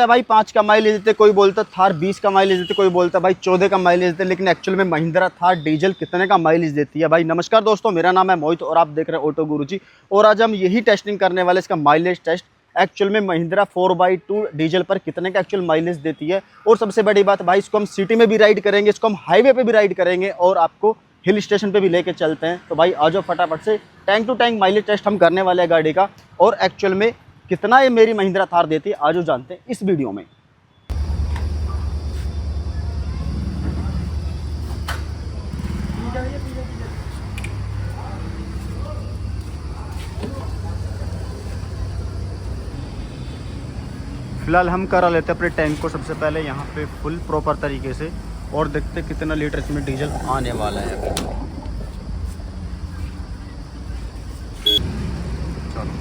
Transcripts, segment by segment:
है भाई 5 का माइलेज देते, कोई बोलता थार 20 का माइलेज देते, कोई बोलता भाई 14 का माइलेज देते, लेकिन एक्चुअल में महिंद्रा थार डीजल कितने का माइलेज देती है। भाई नमस्कार दोस्तों, मेरा नाम है मोहित और आप देख रहे हैं ऑटो गुरुजी। और आज हम यही टेस्टिंग करने वाले इसका माइलेज टेस्ट, एक्चुअल में महिंद्रा 4x2 डीजल पर कितने का एक्चुअल माइलेज देती है। और सबसे बड़ी बात भाई, इसको हम सिटी में भी राइड करेंगे, इसको हम हाईवे पे भी राइड करेंगे और आपको हिल स्टेशन पे भी लेके चलते हैं। तो भाई आ जाओ फटाफट से, tank to tank mileage test हम करने वाले हैं गाड़ी का, और एक्चुअल में कितना ये मेरी महिंद्रा थार देती है आज जानते हैं इस वीडियो में। फिलहाल हम करा लेते हैं अपने टैंक को सबसे पहले यहाँ पे फुल प्रॉपर तरीके से, और देखते कितना लीटर इसमें डीजल आने वाला है अभी। चलो,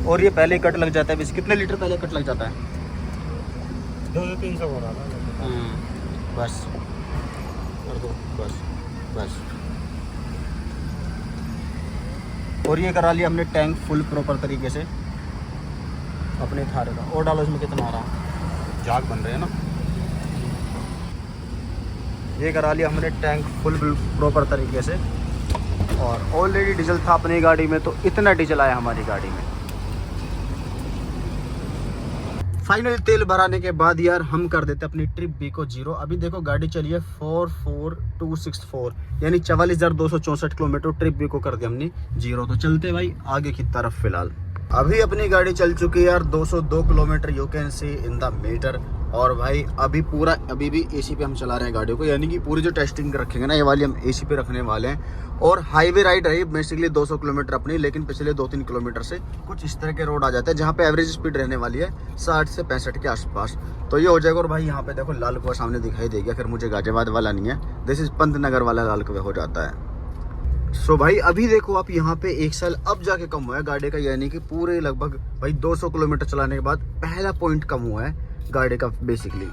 और ये पहले कट लग जाता है। वैसे कितने लीटर पहले कट लग जाता है? 200-300 हो रहा था। बस कर दो, बस बस। और ये करा लिया हमने टैंक फुल प्रॉपर तरीके से अपने थारे का। और डालो इसमें कितना आ रहा है, जाग बन रहे हैं ना। ये करा लिया हमने टैंक फुल प्रॉपर तरीके से, और ऑलरेडी डीजल था अपनी गाड़ी में, तो इतना डीजल आया हमारी गाड़ी में। फाइनल तेल भराने के बाद यार हम कर देते अपनी ट्रिप बी को 0। अभी देखो गाड़ी चली है 44264, यानी 44,264 किलोमीटर ट्रिप बी को कर दिया हमने 0। तो चलते भाई आगे की तरफ। फिलहाल अभी अपनी गाड़ी चल चुकी है यार 202 kilometre, you can see in the meter. और भाई अभी भी एसी पे हम चला रहे हैं गाड़ी को, यानी कि पूरी जो टेस्टिंग रखेंगे ना ये वाली हम एसी पे रखने वाले हैं। और हाईवे राइड रही बेसिकली 200 किलोमीटर अपनी, लेकिन पिछले 2-3 किलोमीटर से कुछ इस तरह के रोड आ जाते हैं जहाँ पे एवरेज स्पीड रहने वाली है 60 से 65 के आसपास। तो ये हो जाएगा। और भाई यहाँ पे देखो लाल कुआं सामने दिखाई देगा, फिर मुझे गाजियाबाद वाला नहीं है, दिस इज पंतनगर वाला लाल कुआं हो जाता है। सो भाई अभी देखो आप यहाँ पे 1 साल अब जाके कम हुआ है गाड़ी का, यानी कि पूरे लगभग भाई 200 किलोमीटर चलाने के बाद पहला पॉइंट कम हुआ है गाड़ी का। बेसिकली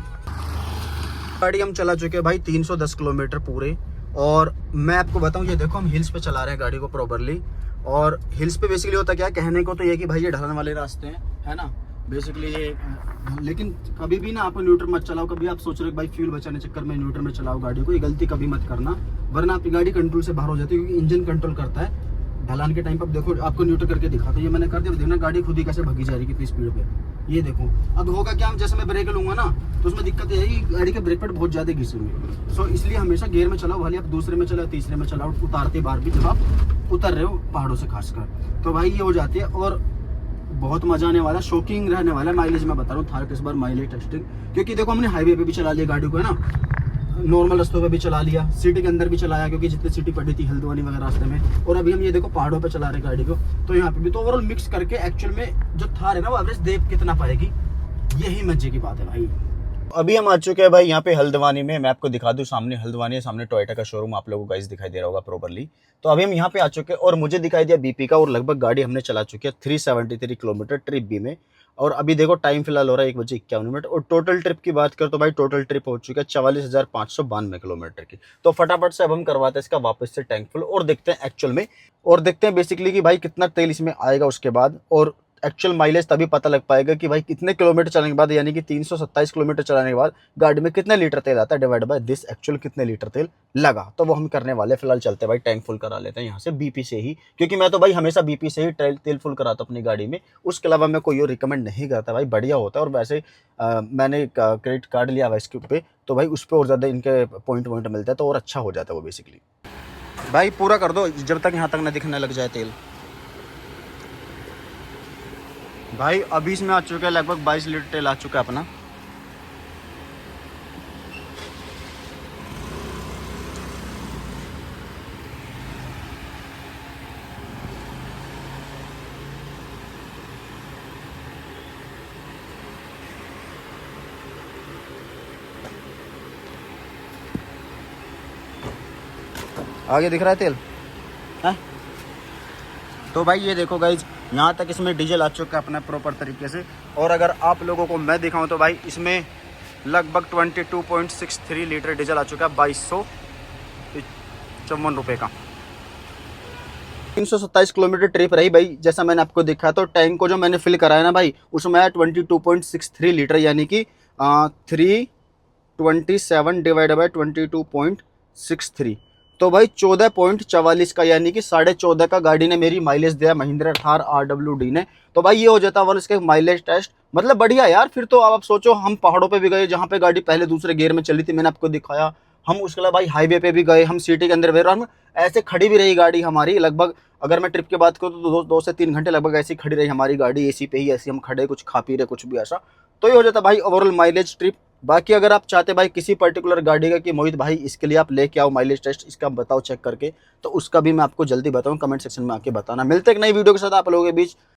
गाड़ी हम चला चुके हैं भाई 310 किलोमीटर पूरे। और मैं आपको बताऊं, ये देखो हम हिल्स पे चला रहे हैं गाड़ी को प्रॉपरली। और हिल्स पे बेसिकली होता क्या है, कहने को तो ये कि भाई ये ढलान वाले रास्ते हैं, है ना बेसिकली ये। लेकिन कभी भी ना आप न्यूट्रल मत चलाओ। कभी आप सोच रहे हो भाई फ्यूल बचाने चक्कर में न्यूट्रल में चलाओ गाड़ी को, ये गलती कभी मत करना, वरना आपकी गाड़ी कंट्रोल से बाहर हो जाती है, क्योंकि इंजन कंट्रोल करता है ढलान के टाइम पर। देखो आपको न्यूट्रल करके दिखाता, ये मैंने कर दिया, देखना गाड़ी खुद ही कैसे भगी जा रही है कितनी स्पीड पे। ये देखो अब होगा क्या, जैसे मैं ब्रेक लूंगा ना तो उसमें दिक्कत ये है कि गाड़ी के ब्रेक पैड बहुत ज्यादा घिसेंगे। सो इसलिए हमेशा गियर में चलाओ, भले आप दूसरे में चलाओ, तीसरे में चलाओ, उतारते बार भी जब आप उतर रहे हो पहाड़ों से खासकर, तो भाई ये हो जाती है। और बहुत मजा आने वाला, शॉकिंग रहने वाला माइलेज। मैं बता रहा हूँ थार के इस बार माइलेज टेस्टिंग, क्योंकि देखो हमने हाईवे पे भी चला लिया गाड़ी को, है ना, नॉर्मल रास्तों पे भी चला लिया, सिटी के अंदर भी चलाया, क्योंकि जितनी सिटी पड़ी थी हल्द्वानी वगैरह रास्ते में। और अभी हम ये देखो पहाड़ों पे चला रहे गाड़ी को, तो यहाँ पे भी। तो ओवरऑल मिक्स करके एक्चुअल में जो थार है ना वो एवरेज दे कितना पाएगी, यही मजे की बात है भाई। अभी हम आ चुके हैं भाई यहाँ पे हल्द्वानी में। मैं आपको दिखा दूं, सामने हल्द्वानी है, सामने टोयोटा का शोरूम आप लोगों को गाइस दिखाई दे रहा होगा प्रॉपर्ली। तो अभी हम यहाँ पे आ चुके हैं और मुझे दिखाई दिया बीपी का, और लगभग गाड़ी हमने चला चुकी है 373 किलोमीटर ट्रिप बी में। और अभी देखो टाइम फिलहाल हो रहा है 1:51। और टोटल ट्रिप की बात कर तो भाई टोटल ट्रिप हो चुका है 44,592 किलोमीटर की। तो फटाफट से अब हम करवाते हैं इसका वापस से टैंक फुल, और देखते हैं एक्चुअल में, और देखते हैं बेसिकली कि भाई कितना तेल इसमें आएगा उसके बाद। और एक्चुअल माइलेज तभी पता लग पाएगा कि भाई कितने किलोमीटर चलाने के बाद, यानी कि 327 किलोमीटर चलाने के बाद गाड़ी में कितने लीटर तेल आता है, डिवाइड बाय दिस एक्चुअल कितने लीटर तेल लगा। तो वो हम करने वाले। फिलहाल चलते हैं भाई टैंक फुल करा लेते हैं यहाँ से बीपी से ही, क्योंकि मैं तो भाई हमेशा बीपी से ही तेल फुल कराता हूँ अपनी गाड़ी में। उसके अलावा मैं कोई और रिकमेंड नहीं करता भाई, बढ़िया होता है। और वैसे मैंने क्रेडिट कार्ड लिया हुआ इसके पे, तो भाई उस पर और ज़्यादा इनके पॉइंट मिलता है, तो और अच्छा हो जाता है वो बेसिकली। भाई पूरा कर दो जब तक यहाँ तक ना दिखने लग जाए तेल। भाई अभी इसमें आ चुका है लगभग 22 लीटर तेल आ चुका है अपना। आगे दिख रहा है तेल है? तो भाई ये देखो गाइज, यहाँ तक इसमें डीजल आ चुका है अपना प्रॉपर तरीके से। और अगर आप लोगों को मैं दिखाऊं तो भाई इसमें लगभग 22.63 लीटर डीजल आ चुका है 2254 रुपये का। 327 किलोमीटर ट्रिप रही भाई, जैसा मैंने आपको दिखा। तो टैंक को जो मैंने फिल कराया ना भाई, उसमें आया 22.63 लीटर, यानी कि 327 डिवाइड बाई 22.63, तो भाई 14.44 का, यानी कि 14.5 का गाड़ी ने मेरी माइलेज दिया, महिंद्रा थार RWD ने। तो भाई ये हो जाता वाला इसके माइलेज टेस्ट, मतलब बढ़िया यार। फिर तो अब आप सोचो, हम पहाड़ों पे भी गए जहाँ पे गाड़ी पहले दूसरे गियर में चली थी, मैंने आपको दिखाया। हम उसके अलावा भाई हाईवे पे भी गए, हम सिटी के अंदर भी, और हम ऐसे खड़ी भी रही गाड़ी हमारी लगभग, अगर मैं ट्रिप की बात करूँ तो 2 से 3 घंटे लगभग ऐसी खड़ी रही हमारी गाड़ी, एसी पे ही ऐसी हम खड़े, कुछ खा पी रहे, कुछ भी ऐसा। तो ये हो जाता भाई ओवरऑल माइलेज ट्रिप। बाकी अगर आप चाहते भाई किसी पर्टिकुलर गाड़ी का कि मोहित भाई इसके लिए आप लेके आओ माइलेज टेस्ट, इसका बताओ चेक करके, तो उसका भी मैं आपको जल्दी बताऊँ, कमेंट सेक्शन में आके बताना। मिलते एक नई वीडियो के साथ आप लोगों के बीच।